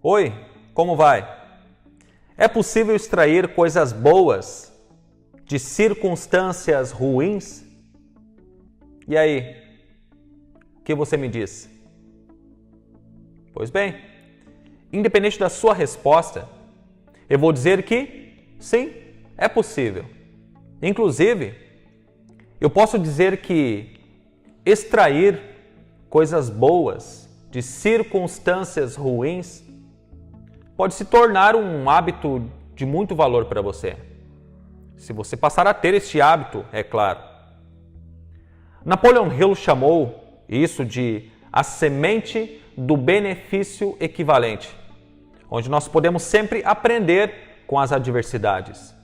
Oi, como vai? É possível extrair coisas boas de circunstâncias ruins? E aí, o que você me diz? Pois bem, independente da sua resposta, eu vou dizer que sim, é possível. Inclusive, eu posso dizer que extrair coisas boas de circunstâncias ruins pode se tornar um hábito de muito valor para você. Se você passar a ter este hábito, é claro. Napoleon Hill chamou isso de a semente do benefício equivalente, onde nós podemos sempre aprender com as adversidades.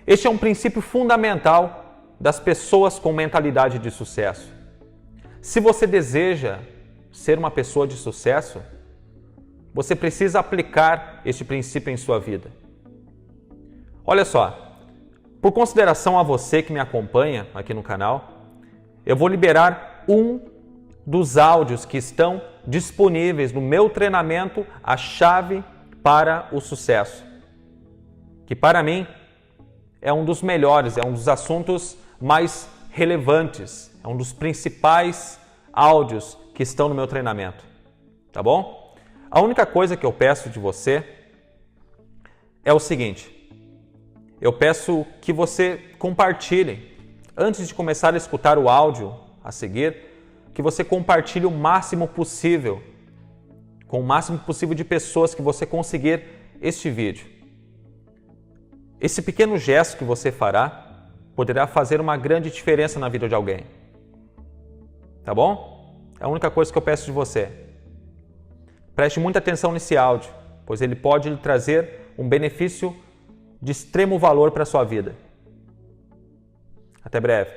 Este é um princípio fundamental das pessoas com mentalidade de sucesso. Se você deseja ser uma pessoa de sucesso, você precisa aplicar este princípio em sua vida. Olha só, por consideração a você que me acompanha aqui no canal, eu vou liberar um dos áudios que estão disponíveis no meu treinamento A Chave para o Sucesso, que para mim é um dos melhores, é um dos assuntos mais relevantes, é um dos principais áudios que estão no meu treinamento, tá bom? A única coisa que eu peço de você é o seguinte: eu peço que você compartilhe, antes de começar a escutar o áudio a seguir, que você compartilhe o máximo possível, com o máximo possível de pessoas que você conseguir este vídeo. Esse pequeno gesto que você fará poderá fazer uma grande diferença na vida de alguém. Tá bom? É a única coisa que eu peço de você. Preste muita atenção nesse áudio, pois ele pode lhe trazer um benefício de extremo valor para a sua vida. Até breve.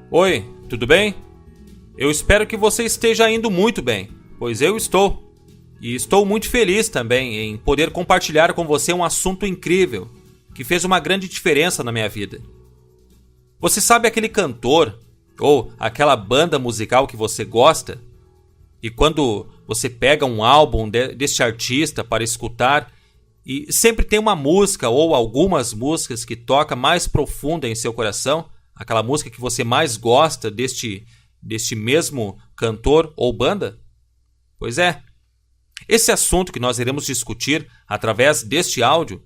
Oi, tudo bem? Eu espero que você esteja indo muito bem, pois eu estou. E estou muito feliz também em poder compartilhar com você um assunto incrível que fez uma grande diferença na minha vida. Você sabe aquele cantor ou aquela banda musical que você gosta? E quando você pega um álbum deste artista para escutar e sempre tem uma música ou algumas músicas que toca mais profunda em seu coração, aquela música que você mais gosta deste mesmo cantor ou banda? Pois é, esse assunto que nós iremos discutir através deste áudio,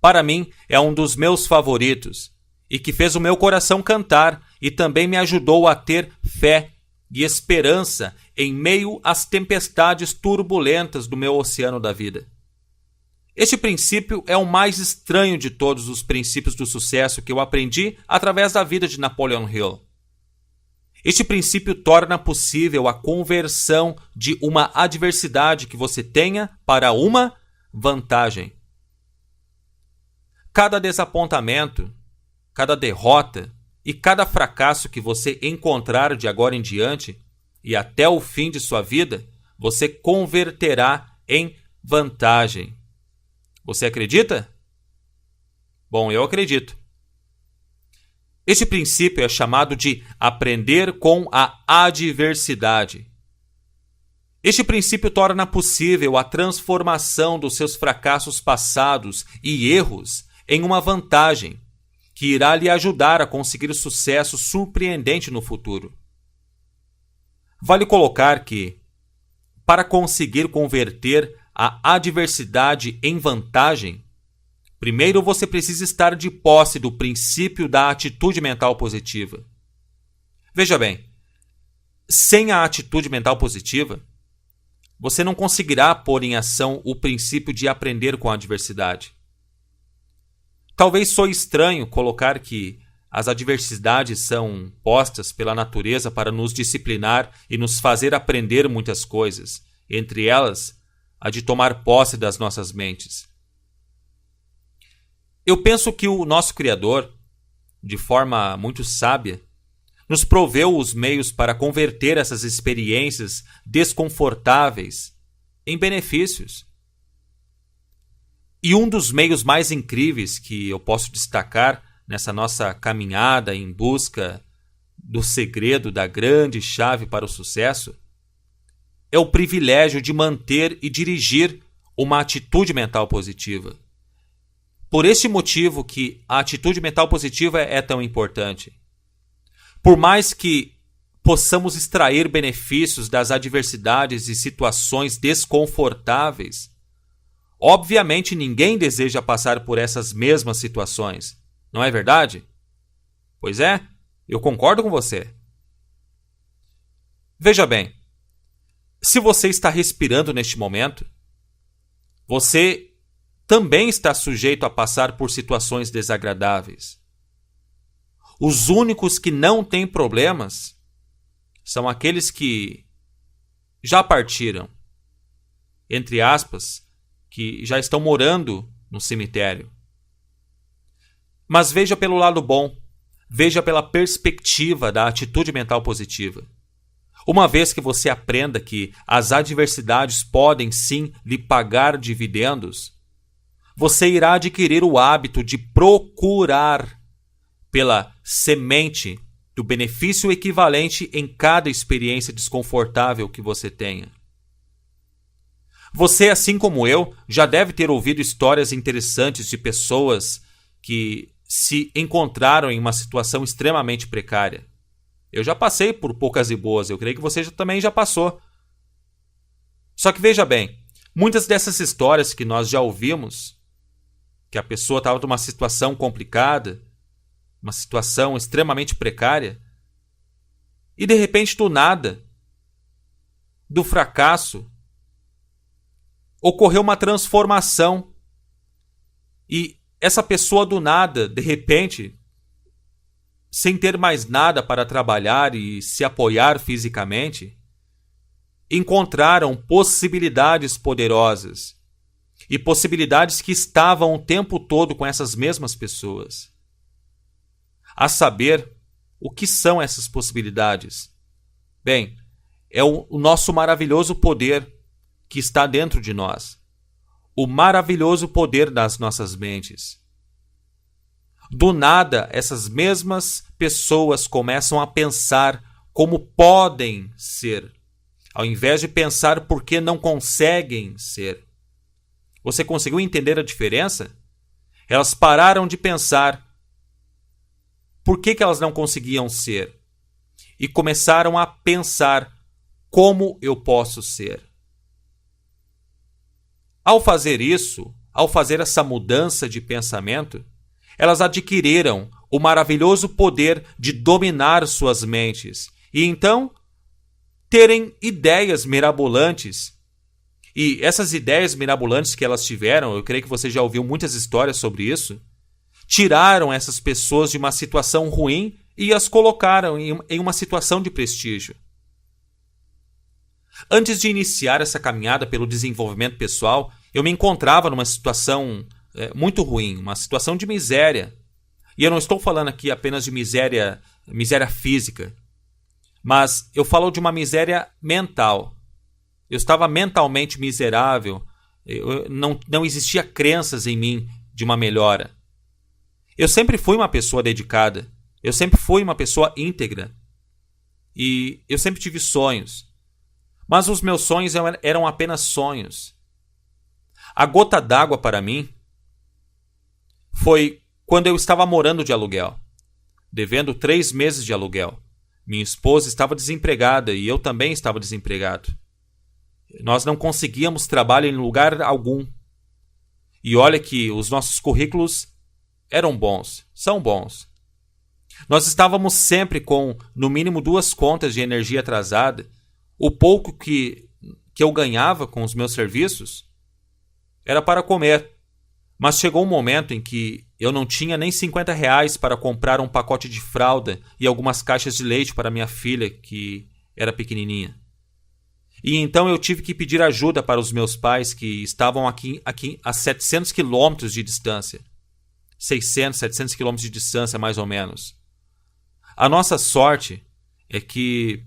para mim é um dos meus favoritos e que fez o meu coração cantar e também me ajudou a ter fé e esperança em meio às tempestades turbulentas do meu oceano da vida. Este princípio é o mais estranho de todos os princípios do sucesso que eu aprendi através da vida de Napoleon Hill. Este princípio torna possível a conversão de uma adversidade que você tenha para uma vantagem. Cada desapontamento, cada derrota e cada fracasso que você encontrar de agora em diante e até o fim de sua vida, você converterá em vantagem. Você acredita? Bom, eu acredito. Este princípio é chamado de aprender com a adversidade. Este princípio torna possível a transformação dos seus fracassos passados e erros em uma vantagem que irá lhe ajudar a conseguir sucesso surpreendente no futuro. Vale colocar que, para conseguir converter a adversidade em vantagem, primeiro você precisa estar de posse do princípio da atitude mental positiva. Veja bem, sem a atitude mental positiva, você não conseguirá pôr em ação o princípio de aprender com a adversidade. Talvez soe estranho colocar que as adversidades são postas pela natureza para nos disciplinar e nos fazer aprender muitas coisas, entre elas a de tomar posse das nossas mentes. Eu penso que o nosso Criador, de forma muito sábia, nos proveu os meios para converter essas experiências desconfortáveis em benefícios. E um dos meios mais incríveis que eu posso destacar nessa nossa caminhada em busca do segredo, da grande chave para o sucesso, é o privilégio de manter e dirigir uma atitude mental positiva. Por este motivo que a atitude mental positiva é tão importante. Por mais que possamos extrair benefícios das adversidades e situações desconfortáveis, obviamente ninguém deseja passar por essas mesmas situações, não é verdade? Pois é, eu concordo com você. Veja bem, se você está respirando neste momento, você também está sujeito a passar por situações desagradáveis. Os únicos que não têm problemas são aqueles que já partiram, entre aspas, que já estão morando no cemitério. Mas veja pelo lado bom, veja pela perspectiva da atitude mental positiva. Uma vez que você aprenda que as adversidades podem sim lhe pagar dividendos, você irá adquirir o hábito de procurar pela semente do benefício equivalente em cada experiência desconfortável que você tenha. Você, assim como eu, já deve ter ouvido histórias interessantes de pessoas que se encontraram em uma situação extremamente precária. Eu já passei por poucas e boas, eu creio que você também já passou. Só que veja bem, muitas dessas histórias que nós já ouvimos, que a pessoa estava numa situação complicada, uma situação extremamente precária, e de repente do nada, do fracasso, ocorreu uma transformação e essa pessoa do nada, de repente, sem ter mais nada para trabalhar e se apoiar fisicamente, encontraram possibilidades poderosas e possibilidades que estavam o tempo todo com essas mesmas pessoas. A saber, o que são essas possibilidades? Bem, é o nosso maravilhoso poder que está dentro de nós. O maravilhoso poder das nossas mentes. Do nada, essas mesmas pessoas começam a pensar como podem ser, ao invés de pensar por que não conseguem ser. Você conseguiu entender a diferença? Elas pararam de pensar por que elas não conseguiam ser e começaram a pensar como eu posso ser. Ao fazer isso, ao fazer essa mudança de pensamento, elas adquiriram o maravilhoso poder de dominar suas mentes e então terem ideias mirabolantes. E essas ideias mirabolantes que elas tiveram, eu creio que você já ouviu muitas histórias sobre isso, tiraram essas pessoas de uma situação ruim e as colocaram em uma situação de prestígio. Antes de iniciar essa caminhada pelo desenvolvimento pessoal, eu me encontrava numa situação muito ruim, uma situação de miséria. E eu não estou falando aqui apenas de miséria física, mas eu falo de uma miséria mental. Eu estava mentalmente miserável, não existia crenças em mim de uma melhora. Eu sempre fui uma pessoa dedicada, eu sempre fui uma pessoa íntegra e eu sempre tive sonhos. Mas os meus sonhos eram apenas sonhos. A gota d'água para mim foi quando eu estava morando de aluguel, devendo 3 meses de aluguel. Minha esposa estava desempregada e eu também estava desempregado. Nós não conseguíamos trabalho em lugar algum. E olha que os nossos currículos eram bons, são bons. Nós estávamos sempre com, no mínimo, 2 contas de energia atrasada. O pouco que eu ganhava com os meus serviços era para comer. Mas chegou um momento em que eu não tinha nem R$50 para comprar um pacote de fralda e algumas caixas de leite para minha filha, que era pequenininha. E então eu tive que pedir ajuda para os meus pais, que estavam aqui a 700 quilômetros de distância. 600, 700 quilômetros de distância, mais ou menos. A nossa sorte é que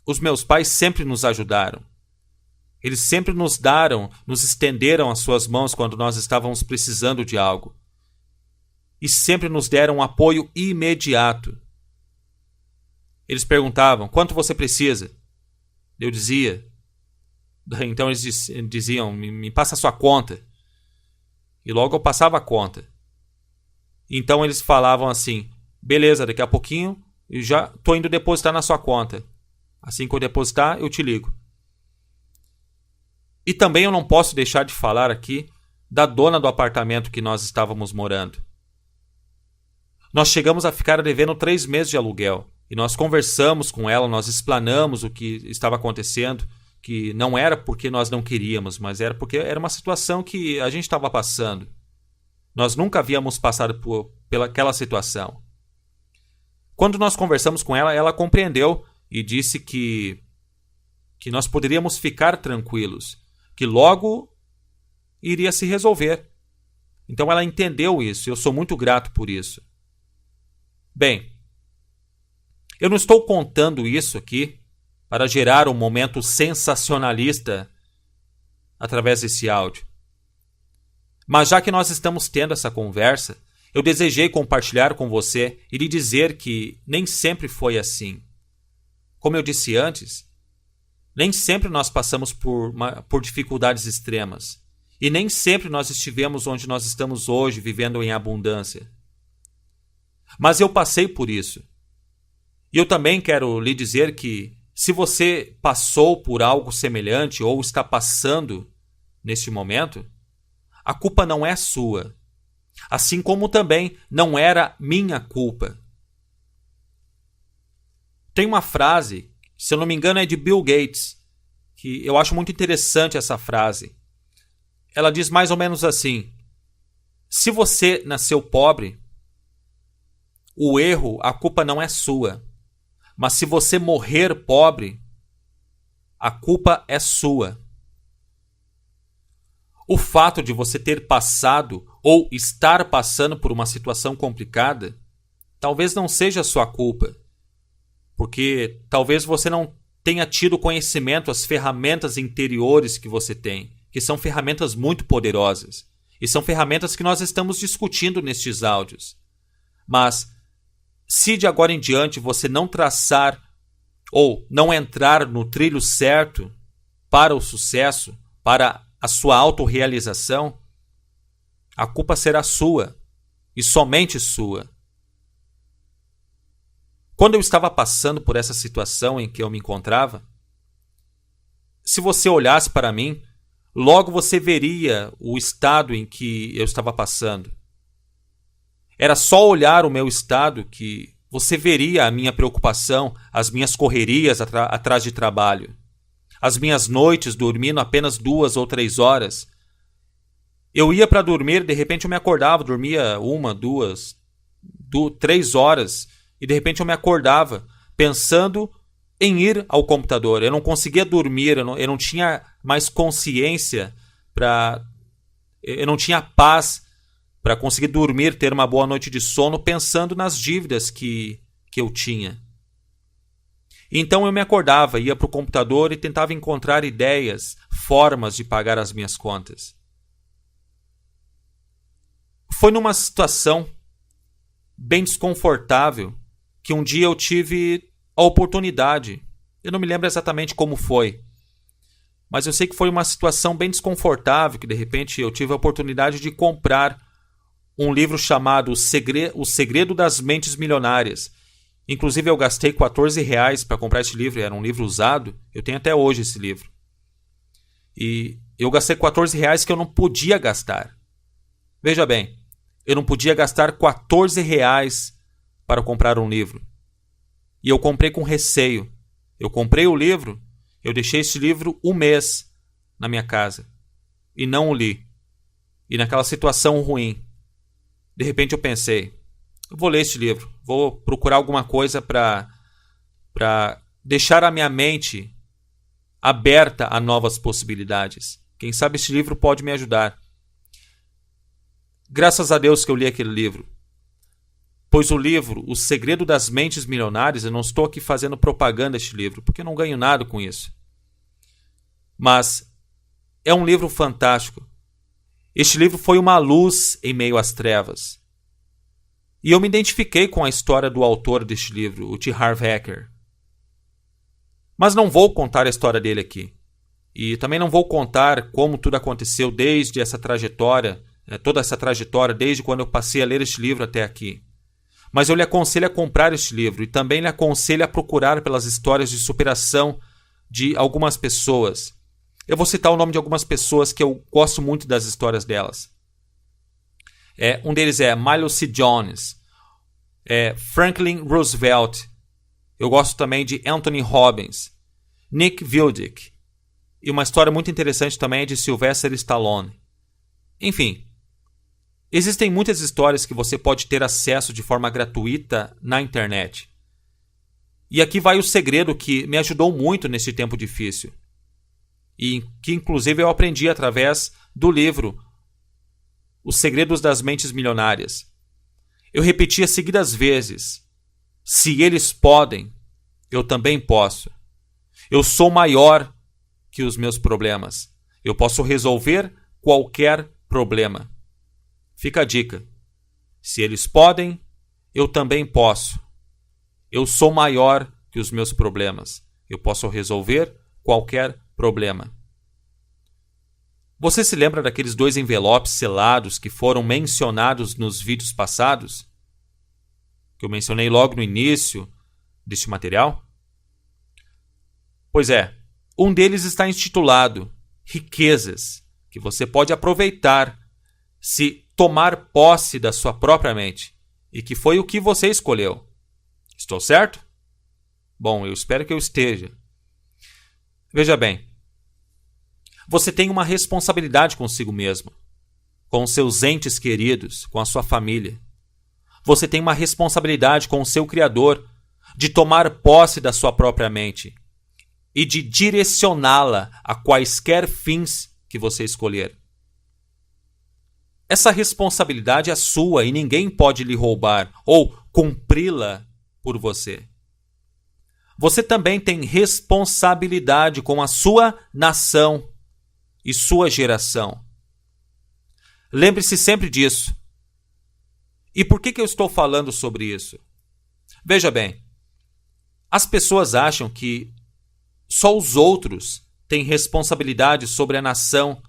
os meus pais sempre nos ajudaram. Eles sempre nos estenderam as suas mãos quando nós estávamos precisando de algo. e sempre nos deram um apoio imediato. Eles perguntavam: quanto você precisa? Eu dizia. Então eles diziam: me passa a sua conta. E logo eu passava a conta. Então eles falavam assim: beleza, daqui a pouquinho eu já estou indo depositar na sua conta. Assim que eu depositar, eu te ligo. E também eu não posso deixar de falar aqui da dona do apartamento que nós estávamos morando. Nós chegamos a ficar devendo 3 meses de aluguel. E nós conversamos com ela, nós explanamos o que estava acontecendo, que não era porque nós não queríamos, mas era porque era uma situação que a gente estava passando. Nós nunca havíamos passado pelaquela situação. Quando nós conversamos com ela, ela compreendeu e disse que nós poderíamos ficar tranquilos, que logo iria se resolver. Então ela entendeu isso, e eu sou muito grato por isso. Bem, eu não estou contando isso aqui para gerar um momento sensacionalista através desse áudio. Mas já que nós estamos tendo essa conversa, eu desejei compartilhar com você e lhe dizer que nem sempre foi assim. Como eu disse antes, nem sempre nós passamos por dificuldades extremas. E nem sempre nós estivemos onde nós estamos hoje, vivendo em abundância. Mas eu passei por isso. E eu também quero lhe dizer que, se você passou por algo semelhante ou está passando neste momento, a culpa não é sua. Assim como também não era minha culpa. Tem uma frase, se eu não me engano é de Bill Gates, que eu acho muito interessante essa frase. Ela diz mais ou menos assim: se você nasceu pobre, a culpa não é sua. Mas se você morrer pobre, a culpa é sua. O fato de você ter passado ou estar passando por uma situação complicada talvez não seja sua culpa, porque talvez você não tenha tido conhecimento das ferramentas interiores que você tem, que são ferramentas muito poderosas, e são ferramentas que nós estamos discutindo nestes áudios. Mas se de agora em diante você não traçar ou não entrar no trilho certo para o sucesso, para a sua autorrealização, a culpa será sua e somente sua. Quando eu estava passando por essa situação em que eu me encontrava, se você olhasse para mim, logo você veria o estado em que eu estava passando. Era só olhar o meu estado que você veria a minha preocupação, as minhas correrias atrás de trabalho, as minhas noites dormindo apenas 2 ou 3 horas. Eu ia para dormir, de repente eu me acordava, dormia 1, 2, 3 horas, e de repente eu me acordava pensando em ir ao computador. Eu não conseguia dormir, eu não tinha mais consciência, eu não tinha paz para conseguir dormir, ter uma boa noite de sono, pensando nas dívidas que eu tinha. Então eu me acordava, ia para o computador e tentava encontrar ideias, formas de pagar as minhas contas. Foi numa situação bem desconfortável que um dia eu tive a oportunidade. Eu não me lembro exatamente como foi, mas eu sei que foi uma situação bem desconfortável que de repente eu tive a oportunidade de comprar um livro chamado O Segredo das Mentes Milionárias. Inclusive eu gastei R$14 para comprar esse livro, era um livro usado, eu tenho até hoje esse livro. E eu gastei R$14 que eu não podia gastar. Veja bem, eu não podia gastar R$14 para comprar um livro. E eu comprei com receio. Eu comprei o livro, eu deixei esse livro 1 mês na minha casa e não o li. E naquela situação ruim, de repente eu pensei, eu vou ler este livro, vou procurar alguma coisa para deixar a minha mente aberta a novas possibilidades. Quem sabe este livro pode me ajudar. Graças a Deus que eu li aquele livro. Pois o livro, O Segredo das Mentes Milionárias, eu não estou aqui fazendo propaganda deste livro, porque eu não ganho nada com isso. Mas é um livro fantástico. Este livro foi uma luz em meio às trevas. E eu me identifiquei com a história do autor deste livro, o T. Harv Eker. Mas não vou contar a história dele aqui. E também não vou contar como tudo aconteceu desde essa trajetória, toda essa trajetória, desde quando eu passei a ler este livro até aqui. Mas eu lhe aconselho a comprar este livro e também lhe aconselho a procurar pelas histórias de superação de algumas pessoas. Eu vou citar o nome de algumas pessoas que eu gosto muito das histórias delas. Um deles é Milo C. Jones, Franklin Roosevelt. Eu gosto também de Anthony Robbins, Nick Vujicic. E uma história muito interessante também é de Sylvester Stallone. Enfim, existem muitas histórias que você pode ter acesso de forma gratuita na internet. E aqui vai o segredo que me ajudou muito nesse tempo difícil. E que inclusive eu aprendi através do livro Os Segredos das Mentes Milionárias. Eu repetia seguidas vezes: se eles podem, eu também posso. Eu sou maior que os meus problemas. Eu posso resolver qualquer problema. Fica a dica. Se eles podem, eu também posso. Eu sou maior que os meus problemas. Eu posso resolver qualquer problema. Você se lembra daqueles 2 envelopes selados que foram mencionados nos vídeos passados? Que eu mencionei logo no início deste material? Pois é, um deles está intitulado Riquezas, que você pode aproveitar se tomar posse da sua própria mente, e que foi o que você escolheu. Estou certo? Bom, eu espero que eu esteja. Veja bem, você tem uma responsabilidade consigo mesmo, com os seus entes queridos, com a sua família. Você tem uma responsabilidade com o seu Criador de tomar posse da sua própria mente e de direcioná-la a quaisquer fins que você escolher. Essa responsabilidade é sua e ninguém pode lhe roubar ou cumpri-la por você. Você também tem responsabilidade com a sua nação e sua geração. Lembre-se sempre disso. E por que eu estou falando sobre isso? Veja bem, as pessoas acham que só os outros têm responsabilidade sobre a nação,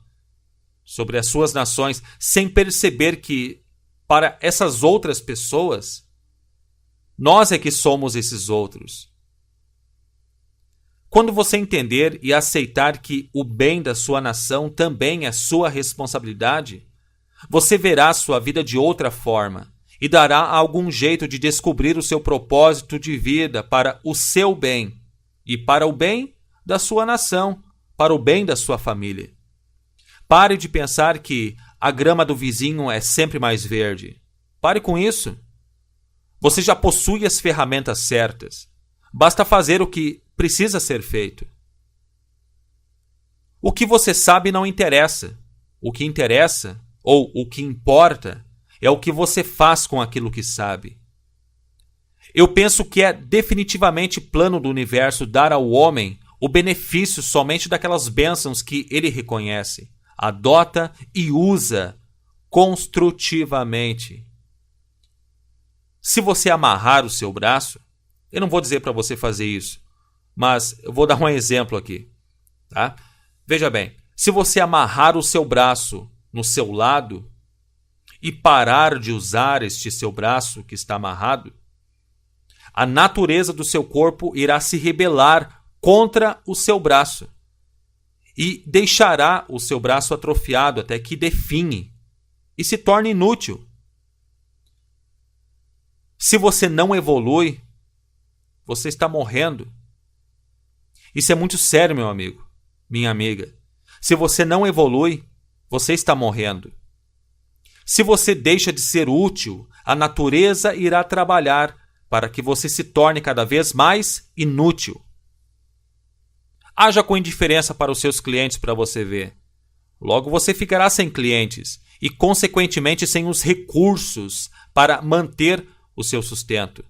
sobre as suas nações, sem perceber que, para essas outras pessoas, nós é que somos esses outros. Quando você entender e aceitar que o bem da sua nação também é sua responsabilidade, você verá a sua vida de outra forma e dará algum jeito de descobrir o seu propósito de vida para o seu bem e para o bem da sua nação, para o bem da sua família. Pare de pensar que a grama do vizinho é sempre mais verde. Pare com isso. Você já possui as ferramentas certas. Basta fazer o que precisa ser feito. O que você sabe não interessa. O que interessa, ou o que importa, é o que você faz com aquilo que sabe. Eu penso que é definitivamente plano do universo dar ao homem o benefício somente daquelas bênçãos que ele reconhece, adota e usa construtivamente. Se você amarrar o seu braço, eu não vou dizer para você fazer isso, mas eu vou dar um exemplo aqui, tá? Veja bem, se você amarrar o seu braço no seu lado e parar de usar este seu braço que está amarrado, a natureza do seu corpo irá se rebelar contra o seu braço e deixará o seu braço atrofiado até que definhe e se torne inútil. Se você não evolui, você está morrendo. Isso é muito sério, meu amigo, minha amiga. Se você não evolui, você está morrendo. Se você deixa de ser útil, a natureza irá trabalhar para que você se torne cada vez mais inútil. Haja com indiferença para os seus clientes para você ver. Logo você ficará sem clientes e, consequentemente, sem os recursos para manter o seu sustento.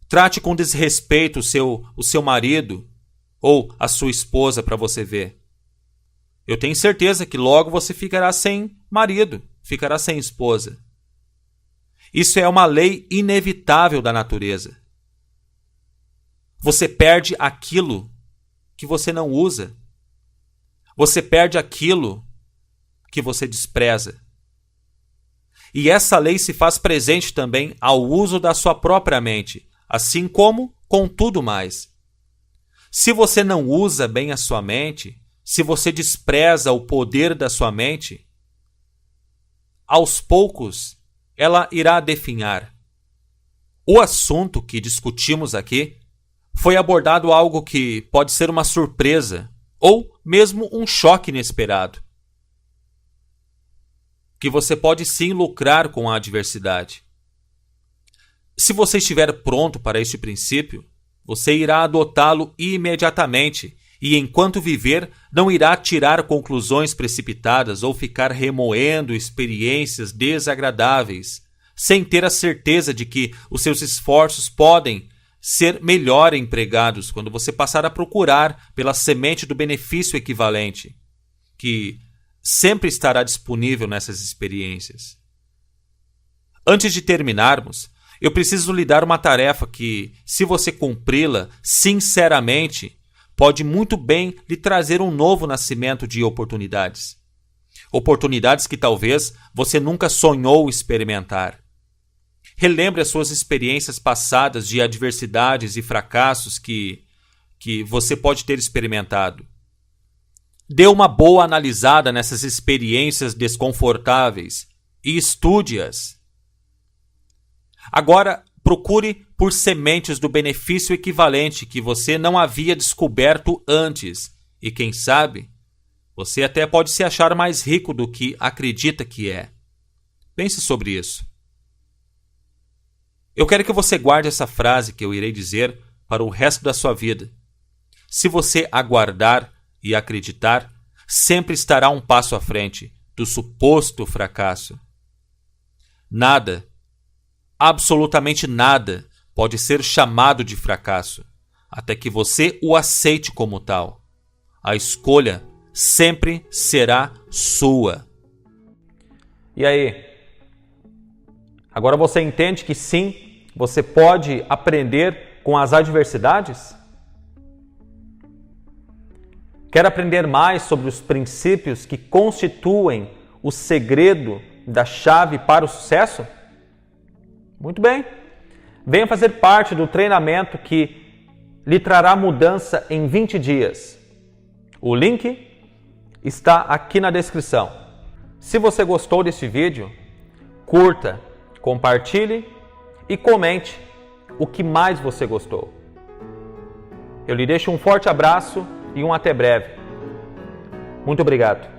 Trate com desrespeito o seu marido ou a sua esposa para você ver. Eu tenho certeza que logo você ficará sem marido, ficará sem esposa. Isso é uma lei inevitável da natureza. Você perde aquilo que você não usa. Você perde aquilo que você despreza. E essa lei se faz presente também ao uso da sua própria mente, assim como com tudo mais. Se você não usa bem a sua mente, se você despreza o poder da sua mente, aos poucos ela irá definhar. O assunto que discutimos aqui foi abordado algo que pode ser uma surpresa ou mesmo um choque inesperado. Que você pode sim lucrar com a adversidade. Se você estiver pronto para este princípio, você irá adotá-lo imediatamente e, enquanto viver, não irá tirar conclusões precipitadas ou ficar remoendo experiências desagradáveis, sem ter a certeza de que os seus esforços podem ser melhor empregados quando você passar a procurar pela semente do benefício equivalente, que sempre estará disponível nessas experiências. Antes de terminarmos, eu preciso lhe dar uma tarefa que, se você cumpri-la sinceramente, pode muito bem lhe trazer um novo nascimento de oportunidades. Oportunidades que talvez você nunca sonhou experimentar. Relembre as suas experiências passadas de adversidades e fracassos que você pode ter experimentado. Dê uma boa analisada nessas experiências desconfortáveis e estude-as. Agora, procure por sementes do benefício equivalente que você não havia descoberto antes e, quem sabe, você até pode se achar mais rico do que acredita que é. Pense sobre isso. Eu quero que você guarde essa frase que eu irei dizer para o resto da sua vida. Se você aguardar e acreditar, sempre estará um passo à frente do suposto fracasso. Nada, absolutamente nada, pode ser chamado de fracasso, até que você o aceite como tal. A escolha sempre será sua. E aí? Agora você entende que sim, você pode aprender com as adversidades? Quer aprender mais sobre os princípios que constituem o segredo da chave para o sucesso? Muito bem. Venha fazer parte do treinamento que lhe trará mudança em 20 dias. O link está aqui na descrição. Se você gostou desse vídeo, curta, compartilhe e comente o que mais você gostou. Eu lhe deixo um forte abraço e um até breve. Muito obrigado.